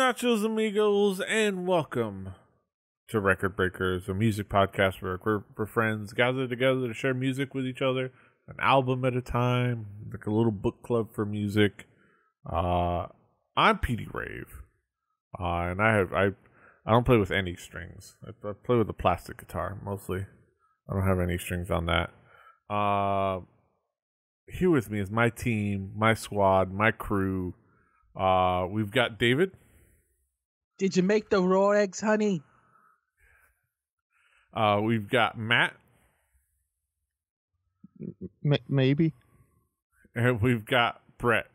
nachos, amigos, and welcome to Record Breakers, a music podcast where we're friends gather together to share music with each other, an album at a time, like a little book club for music. I'm Petey Rave, and I don't play with any strings. I play with a plastic guitar mostly. I don't have any strings on that. Here with me is my team, my squad, my crew. We've got David. Did you make the raw eggs, honey? We've got Matt. Maybe. And we've got Brett.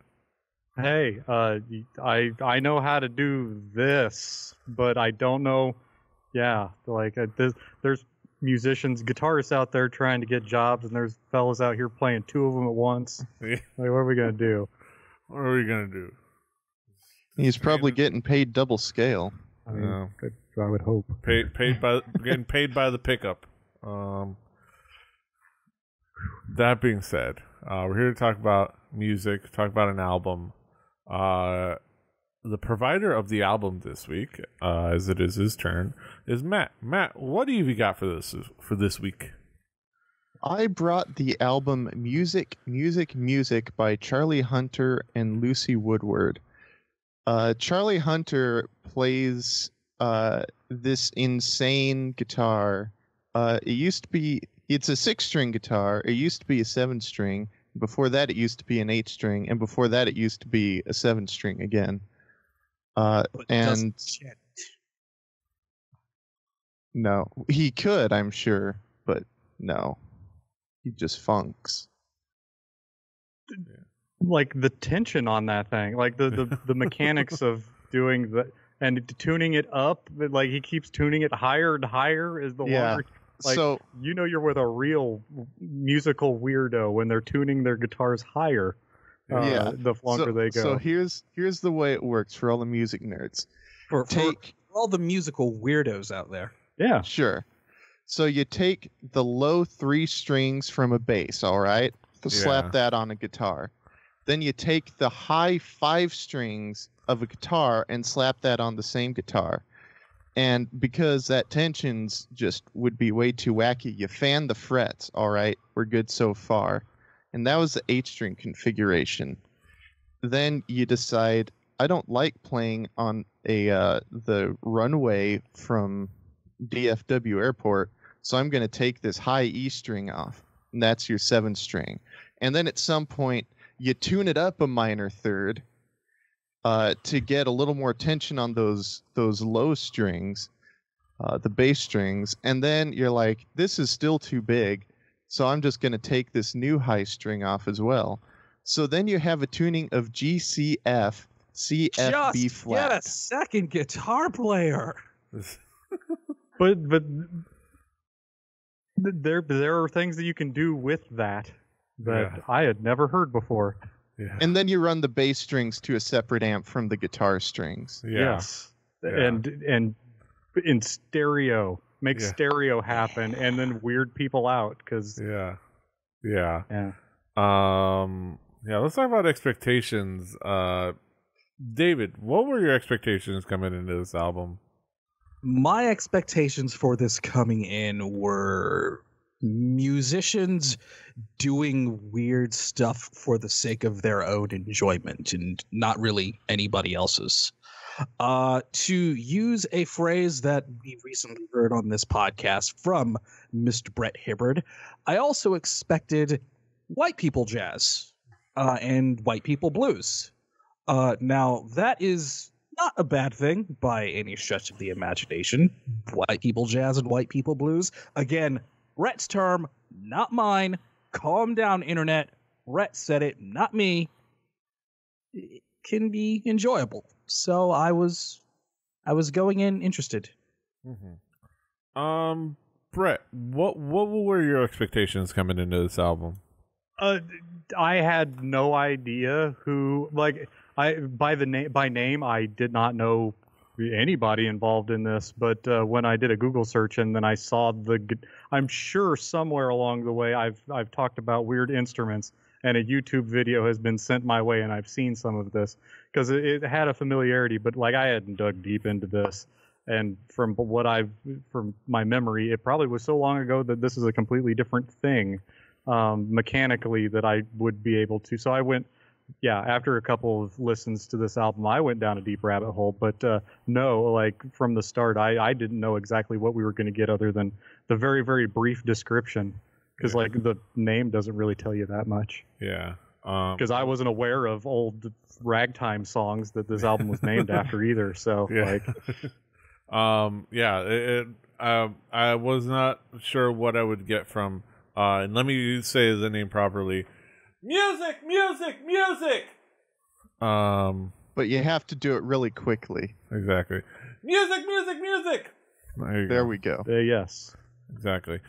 Hey, I know how to do this, but I don't know. Yeah, there's musicians, guitarists out there trying to get jobs, and there's fellas out here playing two of them at once. Like, what are we gonna do? What are we gonna do? He's probably getting paid double scale. I mean, I would hope. Getting paid by the pickup. That being said, we're here to talk about music, talk about an album. The provider of the album this week, as it is his turn, is Matt. Matt, what do you got for this week? I brought the album Music by Charlie Hunter and Lucy Woodward. Charlie Hunter plays this insane guitar. It's a 6-string guitar. It used to be a 7-string. Before that, it used to be an 8-string, and before that, it used to be a 7-string again. And no, he could, I'm sure, but no, he just funks. Like the tension on that thing, like the mechanics of doing the and tuning it up. Like he keeps tuning it higher and higher as the longer. Like, so you're with a real musical weirdo when they're tuning their guitars higher. The longer they go. So here's the way it works for all the music nerds. For all the musical weirdos out there. Yeah, sure. So you take the low 3 strings from a bass, all right? Slap that on a guitar. Then you take the high 5 strings of a guitar and slap that on the same guitar. And because that tension's just would be way too wacky, you fan the frets, all right? We're good so far. And that was the 8-string configuration. Then you decide, I don't like playing on the runway from DFW Airport, so I'm going to take this high E string off. And that's your 7-string. And then at some point, you tune it up a minor third to get a little more tension on those low strings, the bass strings. And then you're like, this is still too big, so I'm just going to take this new high string off as well. So then you have a tuning of G, C, F, C, F, B flat. Get a second guitar player. but there are things that you can do with that I had never heard before. Yeah. And then you run the bass strings to a separate amp from the guitar strings. Yeah. Yes. Yeah. And in stereo. Make stereo happen and then weird people out because yeah. Let's talk about expectations. David, what were your expectations coming into this album? My expectations for this coming in were musicians doing weird stuff for the sake of their own enjoyment and not really anybody else's. To use a phrase that we recently heard on this podcast from Mr. Brett Hibbard, I also expected white people jazz and white people blues. Now, that is not a bad thing by any stretch of the imagination. White people jazz and white people blues. Again, Brett's term, not mine. Calm down, Internet. Brett said it, not me. It can be enjoyable. So I was going in interested. Mm-hmm. Brett, what were your expectations coming into this album? I had no idea who. By name, I did not know anybody involved in this. But when I did a Google search and then I saw I'm sure somewhere along the way I've talked about weird instruments. and a YouTube video has been sent my way, and I've seen some of this because it had a familiarity, but like I hadn't dug deep into this. And from my memory, it probably was so long ago that this is a completely different thing mechanically that I would be able to. So I went, after a couple of listens to this album, I went down a deep rabbit hole. But no, like from the start, I didn't know exactly what we were going to get other than the very, very brief description. Because like the name doesn't really tell you that much. Yeah. Because I wasn't aware of old ragtime songs that this album was named after either. So like, I was not sure what I would get from. And let me say the name properly. Music. But you have to do it really quickly. Exactly. Music. There we go. Yes. Exactly.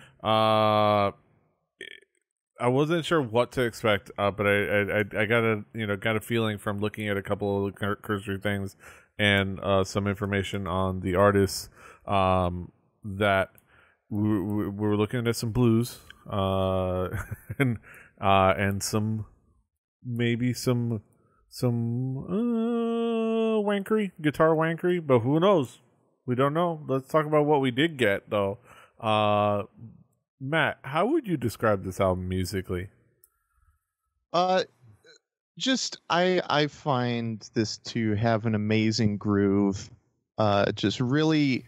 I wasn't sure what to expect, but I got a feeling from looking at a couple of cursory things and some information on the artists that we were looking at some blues and some wankery, guitar wankery, but who knows? We don't know. Let's talk about what we did get though. Matt, how would you describe this album musically? I find this to have an amazing groove. Just really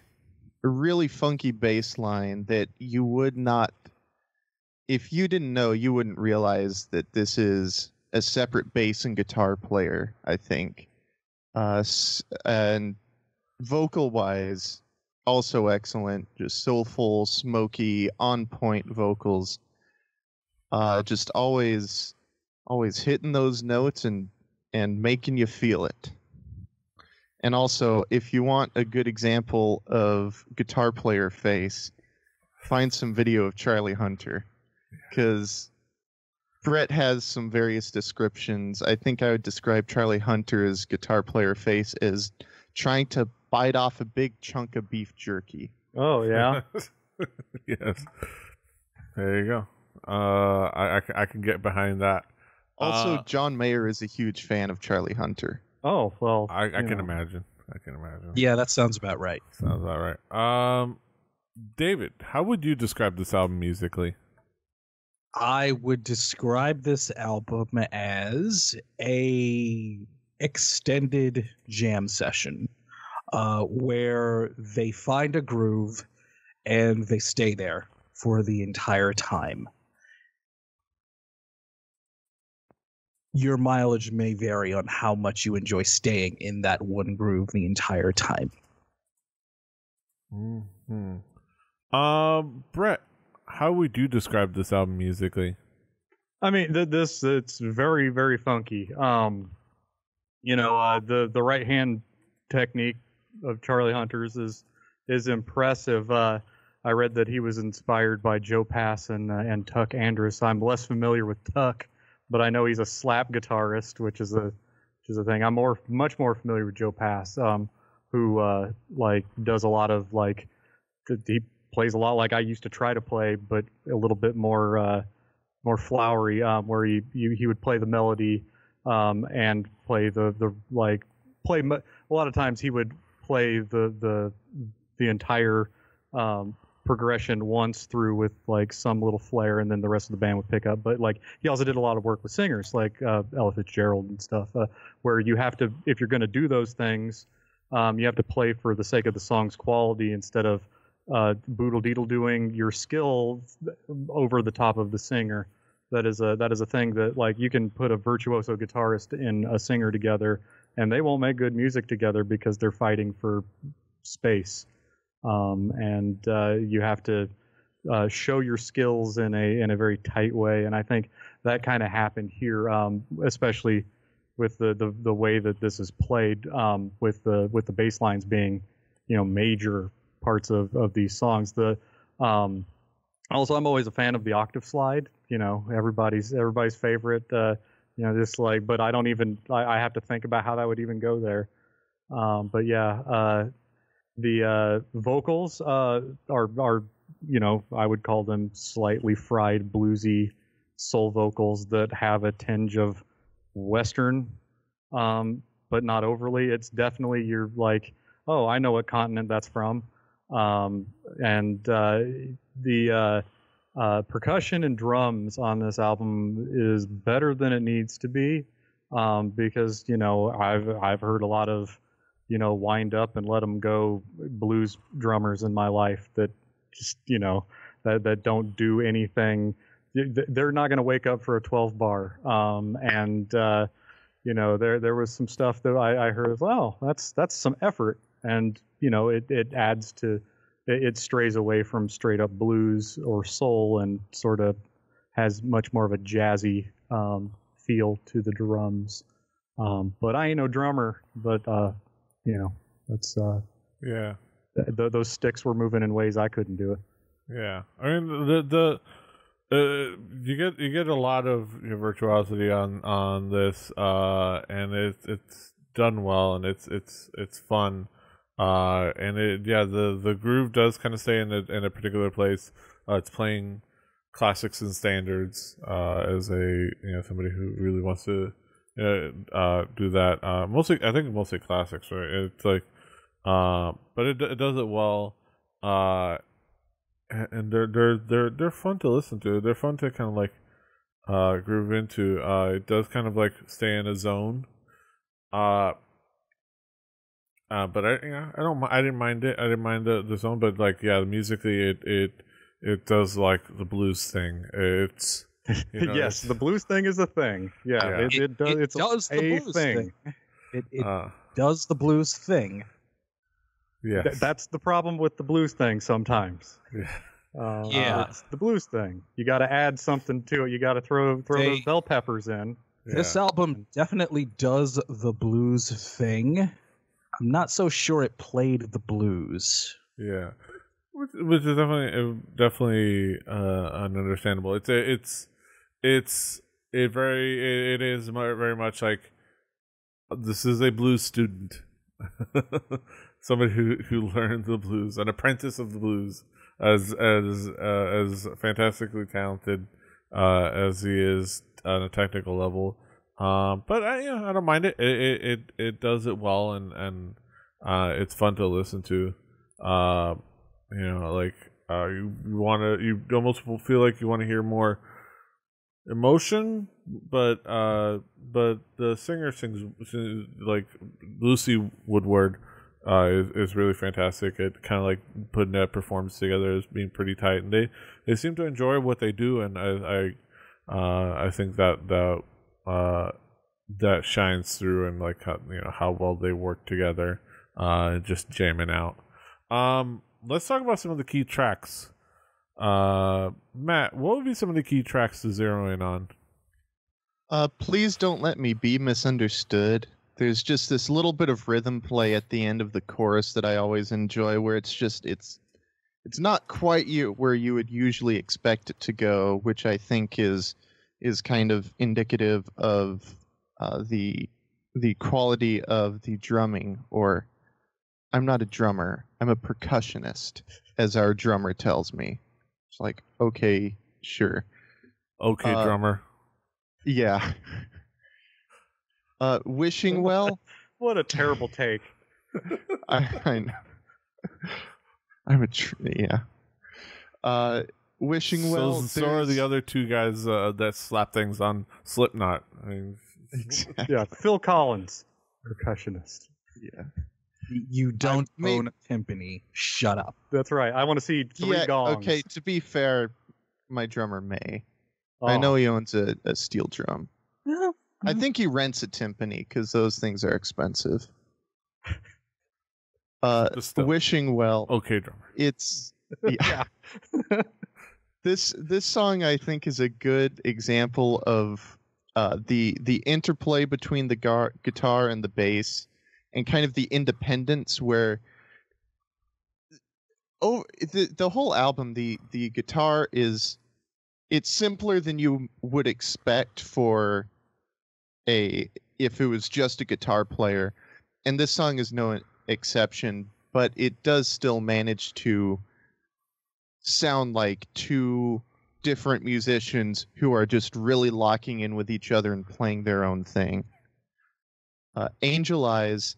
funky bass line that you would not, if you didn't know, you wouldn't realize that this is a separate bass and guitar player, I think. And vocal wise, also excellent, just soulful, smoky, on-point vocals. Just always hitting those notes and making you feel it. And also, if you want a good example of guitar player face, find some video of Charlie Hunter. Because Brett has some various descriptions. I think I would describe Charlie Hunter's guitar player face as trying to bite off a big chunk of beef jerky. Oh yeah. Yes. There you go. I can get behind that. Also, John Mayer is a huge fan of Charlie Hunter. Oh well. I can imagine. Yeah, that sounds about right. Sounds about right. David, how would you describe this album musically? I would describe this album as a extended jam session where they find a groove and they stay there for the entire time. Your mileage may vary on how much you enjoy staying in that one groove the entire time. Mm-hmm. Brett, how would you describe this album musically? I mean, it's very, very funky. The right hand technique of Charlie Hunter's is impressive. I read that he was inspired by Joe Pass and Tuck Andrus. I'm less familiar with Tuck, but I know he's a slap guitarist, which is a thing. I'm much more familiar with Joe Pass, who does a lot of he plays a lot like I used to try to play, but a little bit more flowery, where he would play the melody and play a lot of times he would play the entire progression once through with some little flair, and then the rest of the band would pick up. But he also did a lot of work with singers like Ella Fitzgerald and stuff, where you have to, if you're going to do those things, you have to play for the sake of the song's quality instead of boodle deedle doing your skill over the top of the singer. That is a thing that you can put a virtuoso guitarist and a singer together and they won't make good music together because they're fighting for space. And you have to show your skills in a very tight way. And I think that kind of happened here, especially with the way that this is played, with the bass lines being, major parts of these songs. Also, I'm always a fan of the octave slide. Everybody's favorite. But I don't even. I have to think about how that would even go there. But yeah, the vocals are I would call them slightly fried bluesy soul vocals that have a tinge of Western, but not overly. It's definitely, you're like, oh, I know what continent that's from. The percussion and drums on this album is better than it needs to be, because I've heard a lot of wind up and let them go blues drummers in my life that just that don't do anything. They're not going to wake up for a 12 bar. There was some stuff that I heard, well, that's some effort, and it adds to, it strays away from straight up blues or soul and sort of has much more of a jazzy feel to the drums. But I ain't no drummer, but that's yeah. Those sticks were moving in ways I couldn't do it. Yeah, I mean you get a lot of virtuosity on this, and it's done well, and it's fun, and the groove does kind of stay in a particular place. It's playing classics and standards, as a somebody who really wants to do that. I think mostly classics, right? It's like, but it does it well. And they're fun to listen to. They're fun to kind of like groove into. It does kind of like stay in a zone. But I didn't mind it. I didn't mind the zone. But like, musically, it does like the blues thing. It's yes, the blues thing is a thing. Yeah. It does. It's does the blues thing. It does the blues thing. Yeah, that's the problem with the blues thing sometimes. Yeah, it's the blues thing. You got to add something to it. You got to throw those bell peppers in. This album definitely does the blues thing. I'm not so sure it played the blues. Yeah, which is definitely ununderstandable. It is very much like, this is a blues student. Somebody who learned the blues, an apprentice of the blues, as fantastically talented as he is on a technical level. But I don't mind it. It does it well, and it's fun to listen to. You almost feel like you want to hear more emotion, but the singer sings like Lucy Woodward. Is really fantastic at kind of like putting that performance together as being pretty tight, and they seem to enjoy what they do, and I think that shines through, and like how well they work together, just jamming out. Let's talk about some of the key tracks. Matt, what would be some of the key tracks to zero in on? Please Don't Let Me Be Misunderstood. There's just this little bit of rhythm play at the end of the chorus that I always enjoy, where it's not quite where you would usually expect it to go, which I think is kind of indicative of the quality of the drumming. Or, I'm not a drummer, I'm a percussionist, as our drummer tells me. It's like, okay, sure. Okay, drummer. Yeah. Wishing Well. What a terrible take. I know. Wishing Well. So are the other two guys that slap things on Slipknot. I mean, exactly. Yeah, Phil Collins, percussionist. Yeah. You don't own a timpani. Shut up. That's right. I want to see three gongs. Okay, to be fair, my drummer may. I know he owns a steel drum. Yeah. I think he rents a timpani because those things are expensive. Wishing Well. Okay, drummer. It's This song, I think, is a good example of the interplay between the guitar and the bass, and kind of the independence where the whole album, the guitar it's simpler than you would expect for if it was just a guitar player, and this song is no exception, but it does still manage to sound like two different musicians who are just really locking in with each other and playing their own thing. Angel Eyes,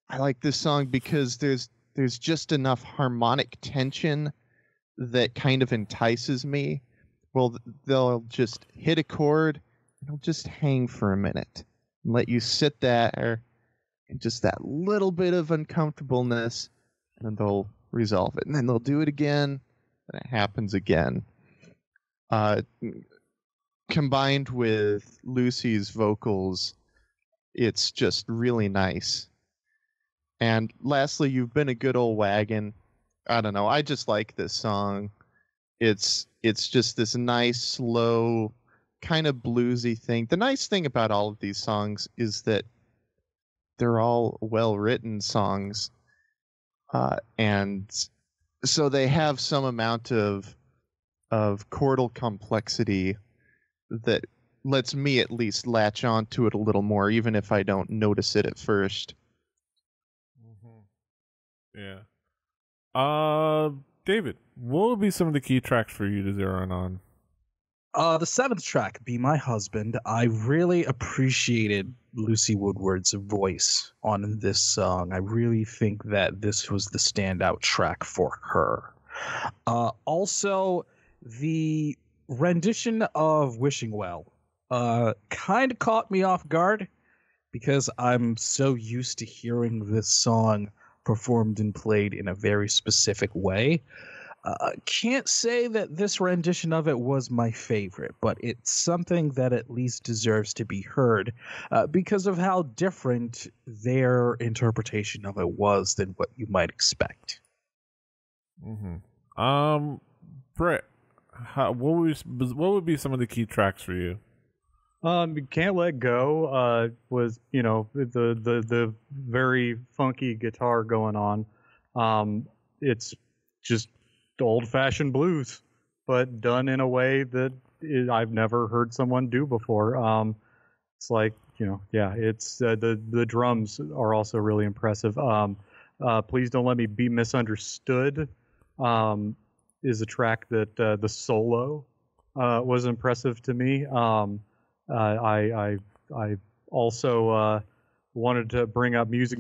I like this song because there's just enough harmonic tension that kind of entices me. Well, they'll just hit a chord and it'll just hang for a minute and let you sit there in just that little bit of uncomfortableness, and then they'll resolve it. And then they'll do it again, and it happens again. Combined with Lucy's vocals, it's just really nice. And lastly, You've Been a Good Old Wagon. I don't know. I just like this song. It's just this nice, slow, kind of bluesy thing. The nice thing about all of these songs is that they're all well-written songs. And so they have some amount of chordal complexity that lets me at least latch on to it a little more, even if I don't notice it at first. Yeah. David, what would be some of the key tracks for you to zero in on? The 7th track, Be My Husband. I really appreciated Lucy Woodward's voice on this song. I really think that this was the standout track for her. Also, the rendition of Wishing Well kind of caught me off guard because I'm so used to hearing this song performed and played in a very specific way. Can't say that this rendition of it was my favorite, but it's something that at least deserves to be heard because of how different their interpretation of it was than what you might expect. Brett, what would be some of the key tracks for you? Can't Let Go was, the very funky guitar going on. It's just old-fashioned blues, but done in a way that I've never heard someone do before. It's like, it's the drums are also really impressive. Please Don't Let Me Be Misunderstood is a track that the solo was impressive to me. I also wanted to bring up music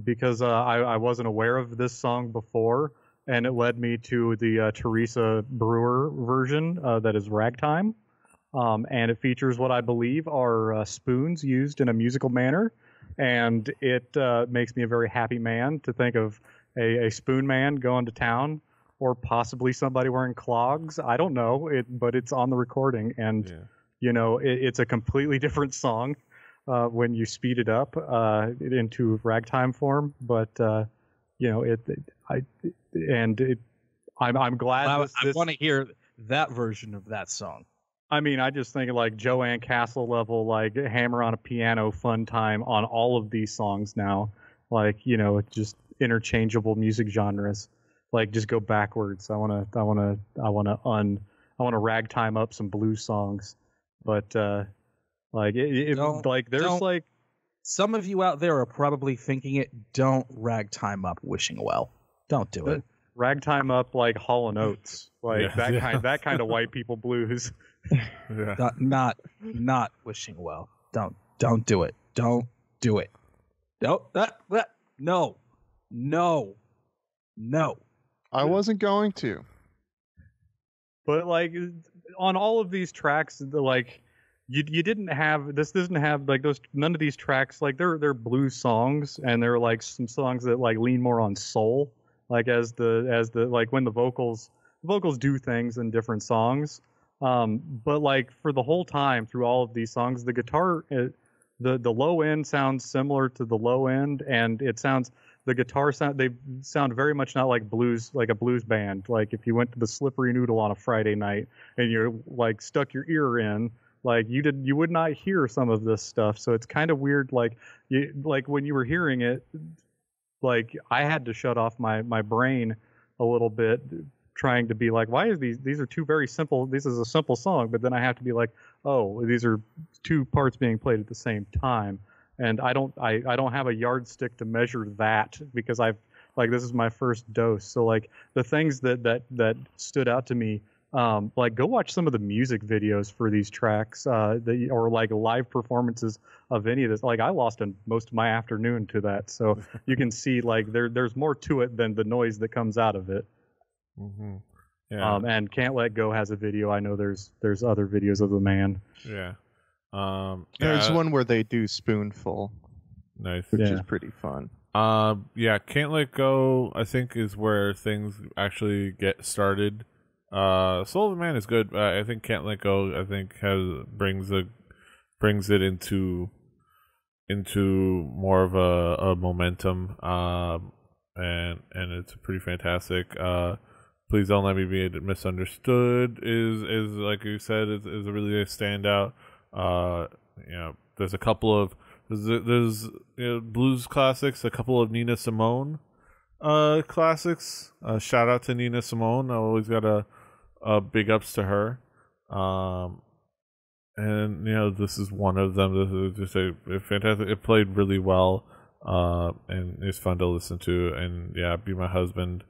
because I wasn't aware of this song before, and it led me to the Teresa Brewer version that is ragtime, and it features what I believe are spoons used in a musical manner, and it makes me a very happy man to think of a spoon man going to town, or possibly somebody wearing clogs. I don't know, but it's on the recording, and it's a completely different song when you speed it up into ragtime form. But I'm glad. I want to hear that version of that song. I mean, I just think like Joanne Castle level, like hammer on a piano, fun time on all of these songs now. Like just interchangeable music genres. Like just go backwards. I want to ragtime up some blues songs, but some of you out there are probably thinking it. Don't ragtime up Wishing Well. Don't do it. Ragtime up like Hall & Oates, that kind of white people blues. Yeah. Not Wishing Well. Don't do it. Don't do it. No. I wasn't going to. But like on all of these tracks, you didn't have this. Doesn't have like those. None of these tracks like they're blues songs, and they're like some songs that like lean more on soul. Like as the like when the vocals do things in different songs. But like for the whole time through all of these songs, the guitar, the low end sounds similar to the low end, and the guitar they sound very much not like blues, like a blues band. Like if you went to the Slippery Noodle on a Friday night and you're like stuck your ear in, like you would not hear some of this stuff. So it's kind of weird. Like when you were hearing it, like I had to shut off my brain a little bit, trying to be like, why is these are two very simple. This is a simple song, but then I have to be like, oh, these are two parts being played at the same time. And I don't have a yardstick to measure that because this is my first dose. So like the things that stood out to me like go watch some of the music videos for these tracks, or like live performances of any of this. Like I lost most of my afternoon to that, so you can see like there's more to it than the noise that comes out of it. Mm-hmm. Yeah. And Can't Let Go has a video. I know there's other videos of the man. Yeah. There's one where they do Spoonful. Nice. Which is pretty fun. Yeah, Can't Let Go, I think, is where things actually get started. Soul of the Man is good. I think Can't Let Go, I think, brings it into more of a momentum. And it's pretty fantastic. Please Don't Let Me Be Misunderstood is like you said, is a really a standout. There's a couple of there's blues classics, a couple of Nina Simone classics. Shout out to Nina Simone. I always got a big ups to her. And this is one of them. This is just a fantastic. It played really well, and it's fun to listen to. And yeah, Be My Husband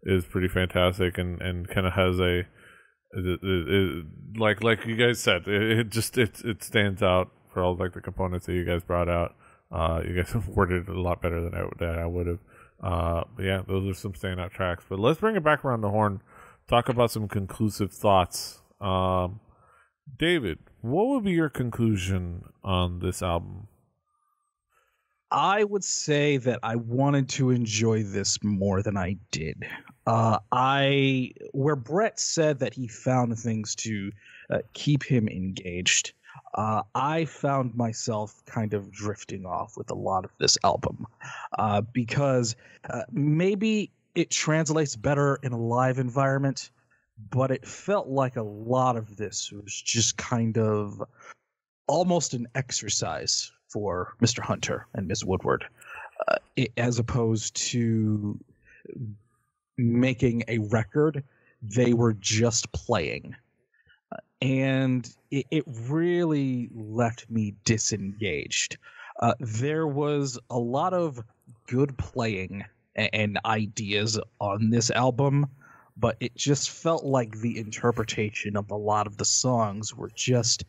is pretty fantastic, and kind of has like you guys said, it stands out for all like the components that you guys brought out. You guys have worded it a lot better than I would have. But yeah, those are some standout tracks. But let's bring it back around the horn. Talk about some conclusive thoughts. David, what would be your conclusion on this album? I would say that I wanted to enjoy this more than I did. Where Brett said that he found things to keep him engaged, I found myself kind of drifting off with a lot of this album, because maybe it translates better in a live environment, but it felt like a lot of this was just kind of almost an exercise for Mr. Hunter and Ms. Woodward, as opposed to making a record. They were just playing. And it really left me disengaged. There was a lot of good playing and ideas on this album, but it just felt like the interpretation of a lot of the songs were just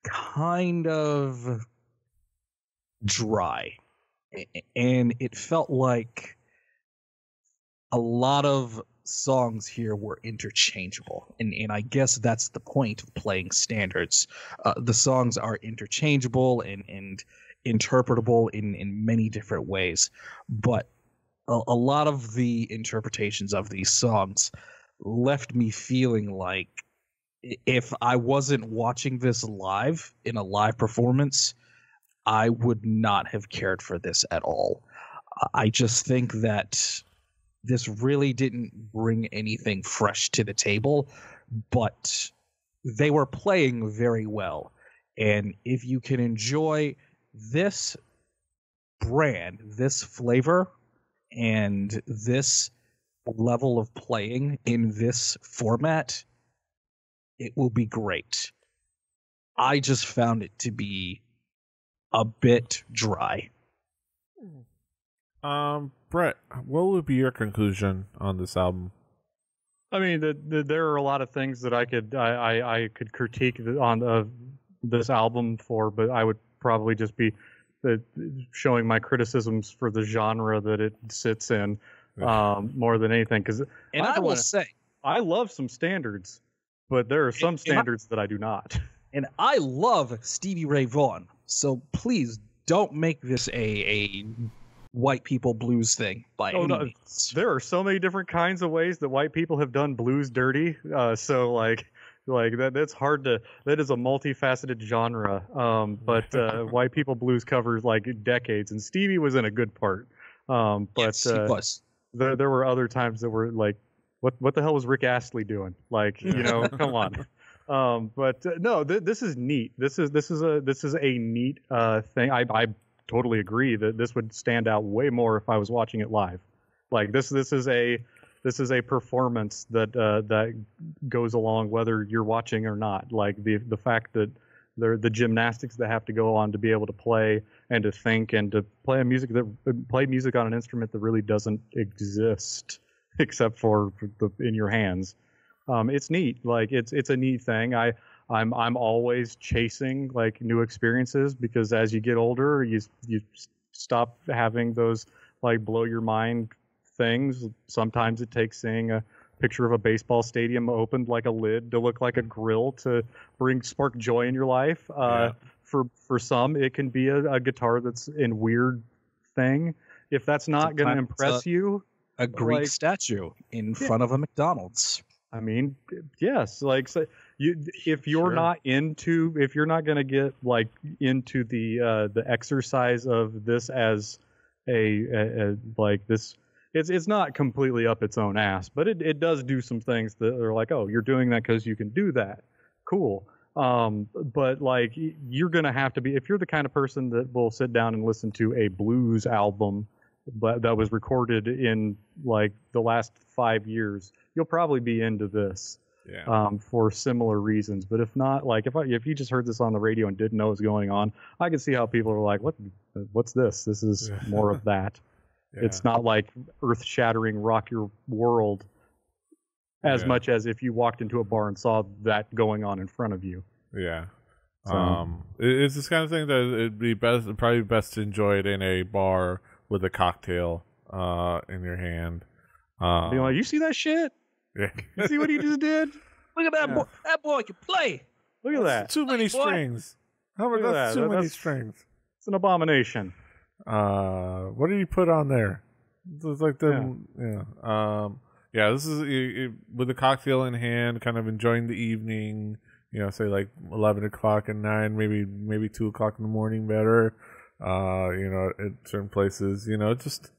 kind of dry. And it felt like a lot of songs here were interchangeable, and I guess that's the point of playing standards. The songs are interchangeable and interpretable in many different ways, but a lot of the interpretations of these songs left me feeling like if I wasn't watching this live in a live performance, I would not have cared for this at all. I just think that this really didn't bring anything fresh to the table, but they were playing very well. And if you can enjoy this brand, this flavor, and this level of playing in this format, it will be great. I just found it to be a bit dry. Brett, what would be your conclusion on this album? I mean, there are a lot of things that I could critique on this album for, but I would probably just be showing my criticisms for the genre that it sits in more than anything. And I will say, I love some standards, but there are some standards that I do not. And I love Stevie Ray Vaughan, so please don't make this a white people blues thing by any means. There are so many different kinds of ways that white people have done blues dirty. So like that's hard to. That is a multifaceted genre. But white people blues covers like decades, and Stevie was in a good part. But yes, he was. There were other times that were like, what the hell was Rick Astley doing? Like, come on. No, this is neat. This is a neat thing. I totally agree that this would stand out way more if I was watching it live. Like this is a performance that goes along whether you're watching or not. Like the fact that the gymnastics that have to go on to be able to play and to think and to play music on an instrument that really doesn't exist except for in your hands. it's neat. Like it's a neat thing. I'm always chasing like new experiences, because as you get older, you stop having those like blow your mind things. Sometimes it takes seeing a picture of a baseball stadium opened like a lid to look like a grill to spark joy in your life. For some, it can be a guitar that's in weird thing. If that's not going to impress you, a Greek statue in front of a McDonald's. I mean, yes. Like, so if you're not going to get like into the exercise of this as a like this, it's not completely up its own ass, but it does do some things that are like, oh, you're doing that because you can do that. Cool. But like, you're gonna have to be, if you're the kind of person that will sit down and listen to a blues album but that was recorded in like the last 5 years, you'll probably be into this. For similar reasons. But if not, like if you just heard this on the radio and didn't know what was going on, I can see how people are like, what's this? This is more of that. It's not like earth-shattering, rock your world as much as if you walked into a bar and saw that going on in front of you. Yeah. So, it's this kind of thing that it'd be probably best to enjoy it in a bar with a cocktail in your hand. Being like, you see that shit? Yeah. You see what he just did? Look at that boy. That boy can play. Look at that. Too many strings. How about that's too many strings? It's an abomination. What did you put on there? It's like this is with a cocktail in hand, kind of enjoying the evening. Say like 11 o'clock at night, maybe 2 o'clock in the morning, better. At certain places, just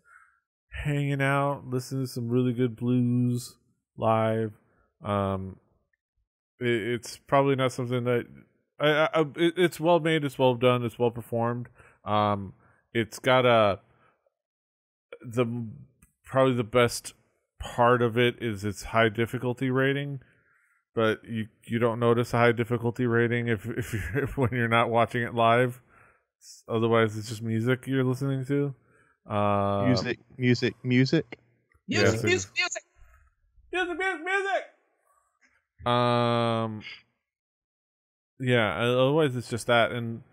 hanging out, listening to some really good blues live. It's probably not something that it's well made, it's well done, it's well performed. It's got probably the best part of it is its high difficulty rating, but you don't notice a high difficulty rating if when you're not watching it live. Otherwise, it's just music you're listening to. Music. Otherwise it's just that, and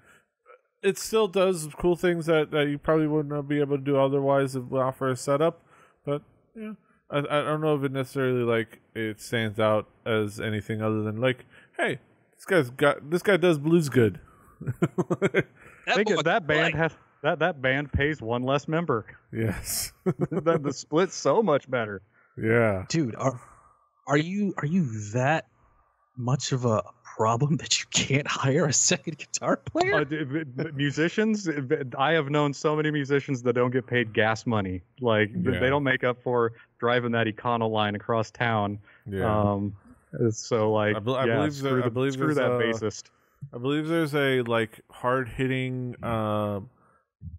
it still does cool things that you probably wouldn't be able to do otherwise for a setup. But I don't know if it necessarily like it stands out as anything other than like, hey, this guy does blues good. That band pays one less member. Yes. The split's so much better. Yeah. Dude, are you that much of a problem that you can't hire a second guitar player? Musicians, I have known so many musicians that don't get paid gas money. Like they don't make up for driving that Econo line across town. Yeah. So like, I believe screw that bassist. I believe there's a like hard-hitting, a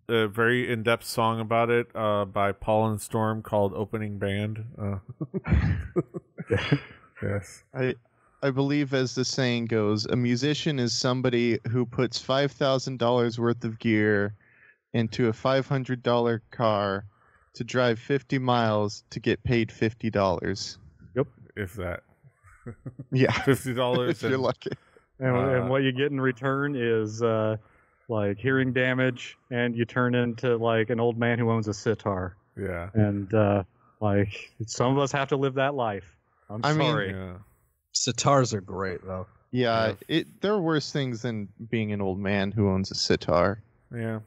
very in-depth song about it by Paul and Storm called "Opening Band." Yes, I believe, as the saying goes, a musician is somebody who puts $5,000 worth of gear into a $500 car to drive 50 miles to get paid $50. Yep, if that. Yeah, $50 if you're lucky. And what you get in return is like hearing damage, and you turn into like an old man who owns a sitar. Yeah. And like some of us have to live that life. I sorry. mean, sitars are great though. Yeah, there are worse things than being an old man who owns a sitar. Yeah.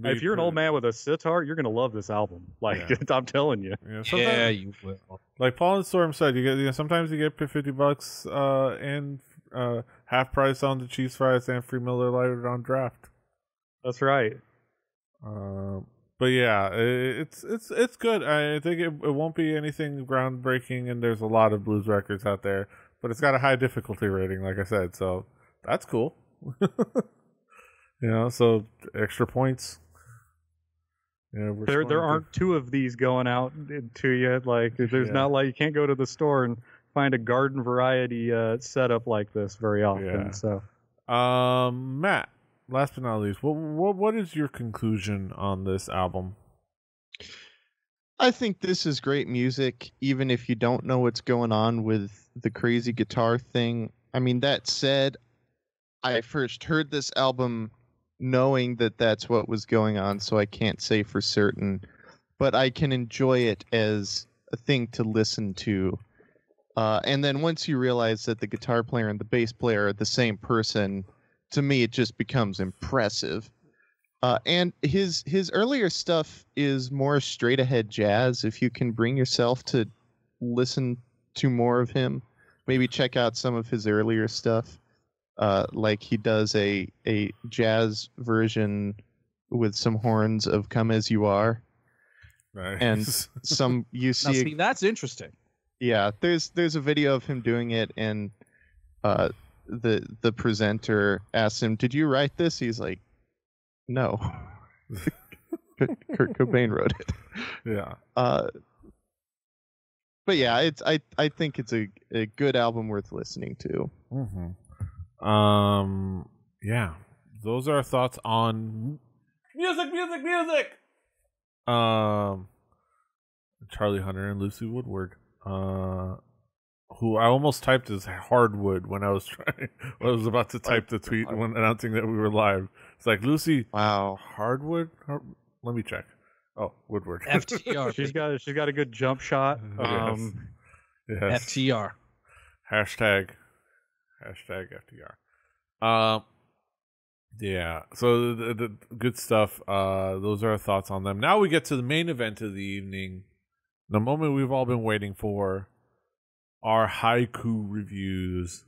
If you're an old man with a sitar, you're gonna love this album. Like I'm telling you. Yeah, you will. Like Paul and Storm said, you get sometimes you get $50 and half price on the cheese fries and free Miller Lite on draft. That's right. But yeah, it's good. I think it won't be anything groundbreaking, and there's a lot of blues records out there, but it's got a high difficulty rating, like I said, so that's cool. So extra points. There aren't two of these going out to you. Like there's not like you can't go to the store and find a garden variety setup like this very often. Yeah. So, Matt, last but not least, what is your conclusion on this album? I think this is great music, even if you don't know what's going on with the crazy guitar thing. I mean, that said, I first heard this album knowing that that's what was going on, so I can't say for certain, but I can enjoy it as a thing to listen to. And then once you realize that the guitar player and the bass player are the same person, to me it just becomes impressive. And his earlier stuff is more straight ahead jazz. If you can bring yourself to listen to more of him, maybe check out some of his earlier stuff. Like he does a jazz version with some horns of "Come As You Are," Nice. and some you Now, see. see, that's interesting. Yeah, there's a video of him doing it, and the presenter asks him, "Did you write this?" He's like, "No, Kurt Cobain wrote it." Yeah. But yeah, I think it's a good album worth listening to. Mm-hmm. Yeah, those are our thoughts on music. Charlie Hunter and Lucy Woodward, who I almost typed as hardwood when I was about to type the tweet when announcing that we were live. It's like Lucy. Wow, Hardwood. Let me check. Oh, Woodward. FTR. She's got a good jump shot. Yes. FTR. Hashtag FTR. Yeah. So the good stuff. Those are our thoughts on them. Now we get to the main event of the evening, the moment we've all been waiting for. Our haiku reviews.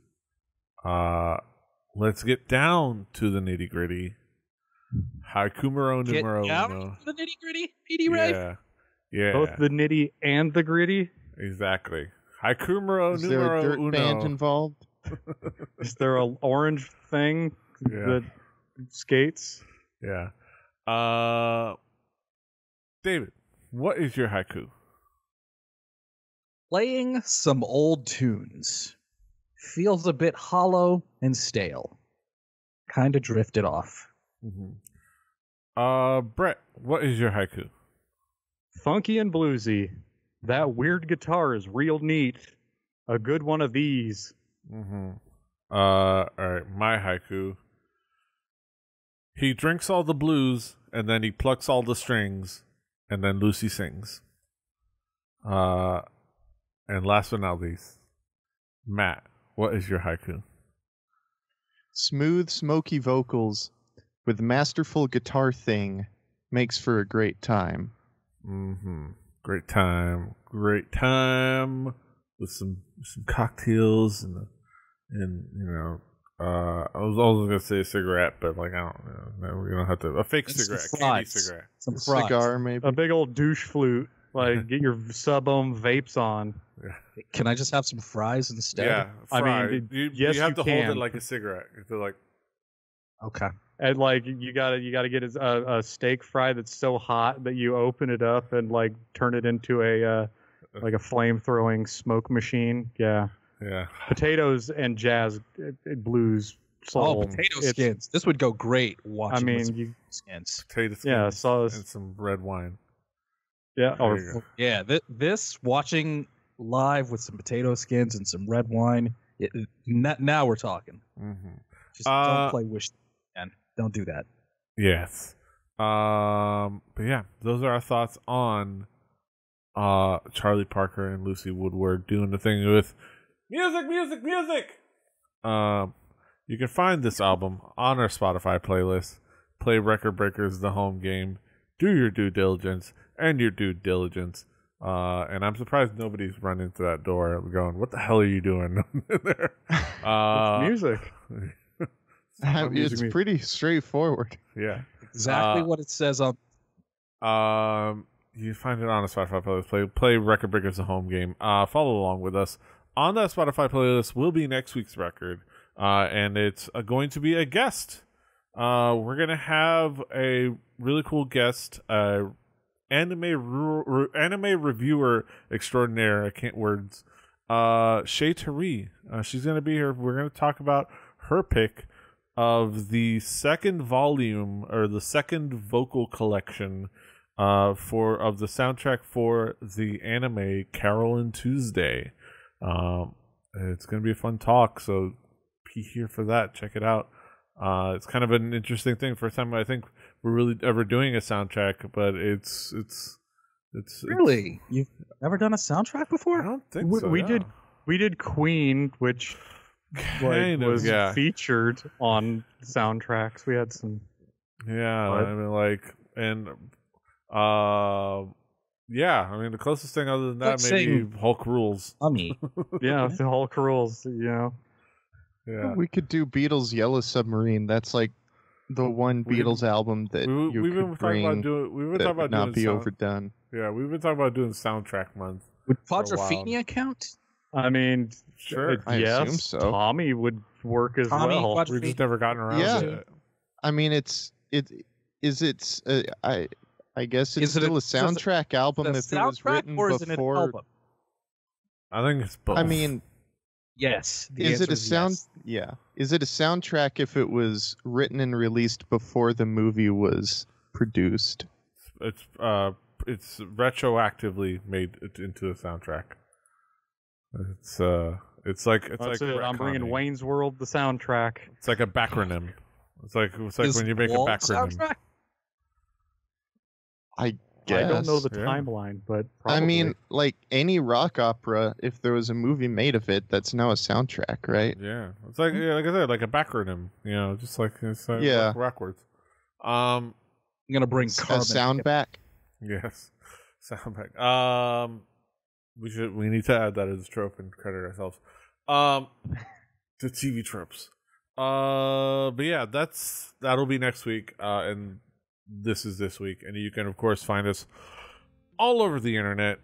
Let's get down to the nitty gritty. Haiku numero Get down uno. to the nitty gritty, PD Ray. Yeah. Both the nitty and the gritty. Exactly. Haiku numero is there a dirt uno. band involved? Is there an orange thing that skates? Yeah. David, what is your haiku? Playing some old tunes. Feels a bit hollow and stale. Kind of drifted off. Mm-hmm. Brett, what is your haiku? Funky and bluesy. That weird guitar is real neat. A good one of these. Mm-hmm. All right, my haiku. He drinks all the blues, and then he plucks all the strings, and then Lucy sings. And last but not least, Matt, what is your haiku? Smooth, smoky vocals with masterful guitar thing makes for a great time. Mm-hmm. Great time with some cocktails and you know, I was always gonna say a cigarette, but like I don't know, we're gonna have to a fake And cigarette, some candy fries. cigarette. Some fries. Cigar, maybe. A big old douche flute. Like, get your sub-ohm vapes on. Can I just have some fries instead? Yeah, I mean, fried. you yes, have you to can. hold it like a cigarette. You have to like. Okay. And like you gotta get a steak fry that's so hot that you open it up and like turn it into a like a flame throwing smoke machine. Yeah. Potatoes and jazz blues. Soul. Oh, potato skins. This would go great watching. I with mean, some skins. Potato skins. Yeah, sauce and some red wine. Yeah. There you go. Yeah, this watching live with some potato skins and some red wine. Now we're talking. Mm-hmm. Just don't play Wish, man. Don't do that. Yes. But yeah, those are our thoughts on Charlie Parker and Lucy Woodward doing the thing with music. You can find this album on our Spotify playlist. Play Record Breakers the home game. Do your due diligence and your due diligence. And I'm surprised nobody's run into that door going, "What the hell are you doing there?" it's music. It's pretty straightforward. Yeah. Exactly what it says on. You find it on a Spotify playlist. Play Record Breakers the home game. Follow along with us. On that Spotify playlist will be next week's record. And it's going to be a guest. We're going to have a really cool guest, anime reviewer extraordinaire. I can't words. Shay Tari. She's going to be here. We're going to talk about her pick of the second volume or the second vocal collection of the soundtrack for the anime Carol and Tuesday. it's going to be a fun talk. So be here for that. Check it out. It's kind of an interesting thing. First time I think we're really ever doing a soundtrack, but it's really, you've never done a soundtrack before? I don't think so. We did Queen, which was featured on soundtracks. We had some. Yeah, I mean, like, and yeah, I mean, the closest thing other than that, maybe Hulk Rules. Yeah, the Hulk Rules. Yeah. We could do Beatles' Yellow Submarine. That's like the one Beatles album that you could bring that would not be overdone. Yeah, we've been talking about doing soundtrack month. Would Quadrophenia count? I mean, sure. I assume so. Tommy would work as well. We've just never gotten around to it. I mean, I guess it's still a soundtrack album if it was written before. I think it's both. I mean, yes. Is it a soundtrack if it was written and released before the movie was produced? It's retroactively made into a soundtrack. It's like I'm bringing Wayne's World the soundtrack. It's like a backronym. It's like when you make a backronym. Soundtrack? I guess. I don't know the timeline, but probably. I mean, like any rock opera, if there was a movie made of it, that's now a soundtrack, right? Yeah, it's like like I said, like a backronym. You know, just like it's like backwards. I'm gonna bring a sound back. Yes, sound back. We need to add that as a trope and credit ourselves. The TV tropes. But yeah, that'll be next week. And this is this week, and you can of course find us all over the internet.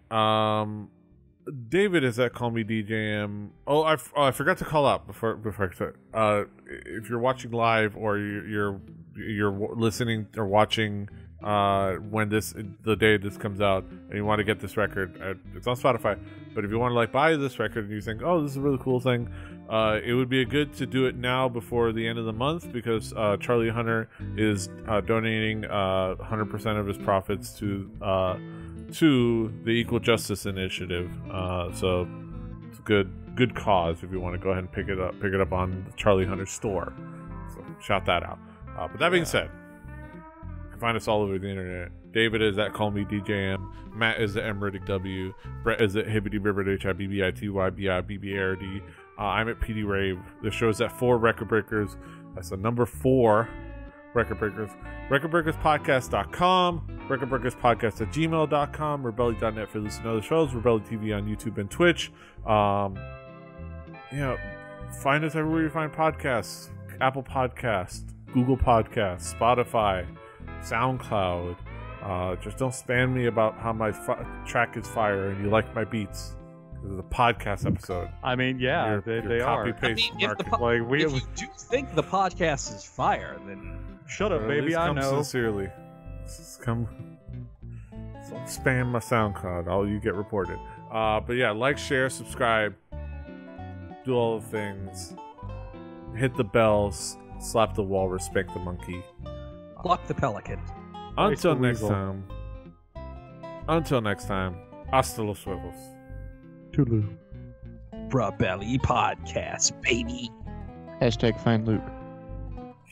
David is at Call Me DJM. I forgot to call out before I start. If you're watching live or you're listening or watching when the day this comes out and you want to get this record, it's on Spotify, but if you want to like buy this record and you think, oh, this is a really cool thing, it would be good to do it now before the end of the month, because Charlie Hunter is donating 100% of his profits to the Equal Justice Initiative, so it's a good cause if you want to go ahead and pick it up on the Charlie Hunter store, so shout that out. But that being said, find us all over the internet. David is at Call Me DJM. Matt is at MRiddickW. Brett is at Hibbity HIBBITYBIBBARD. I'm at PD Rave. The show is at 4 Record Breakers. That's the number 4 Record Breakers. RecordBreakersPodcast.com. RecordBreakersPodcast@gmail.com. Rebelly.net for listening to other shows. Rebelly TV on YouTube and Twitch. Find us everywhere you find podcasts. Apple Podcasts, Google Podcasts, Spotify, SoundCloud. Just don't spam me about how my track is fire and you like my beats. This is a podcast episode. I mean, yeah, they are. If you do think the podcast is fire, then shut up, baby. I know. Sincerely, don't spam my SoundCloud. All you get reported. But yeah, like, share, subscribe, do all the things. Hit the bells, slap the walrus, spank the monkey. Pluck the pelican. Until next time, hasta los huevos. Toodaloo. Rebelly Podcast, baby. #find Luke.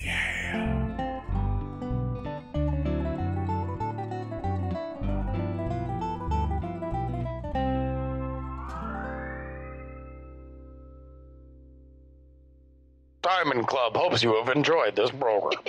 Yeah. Diamond Club hopes you have enjoyed this program.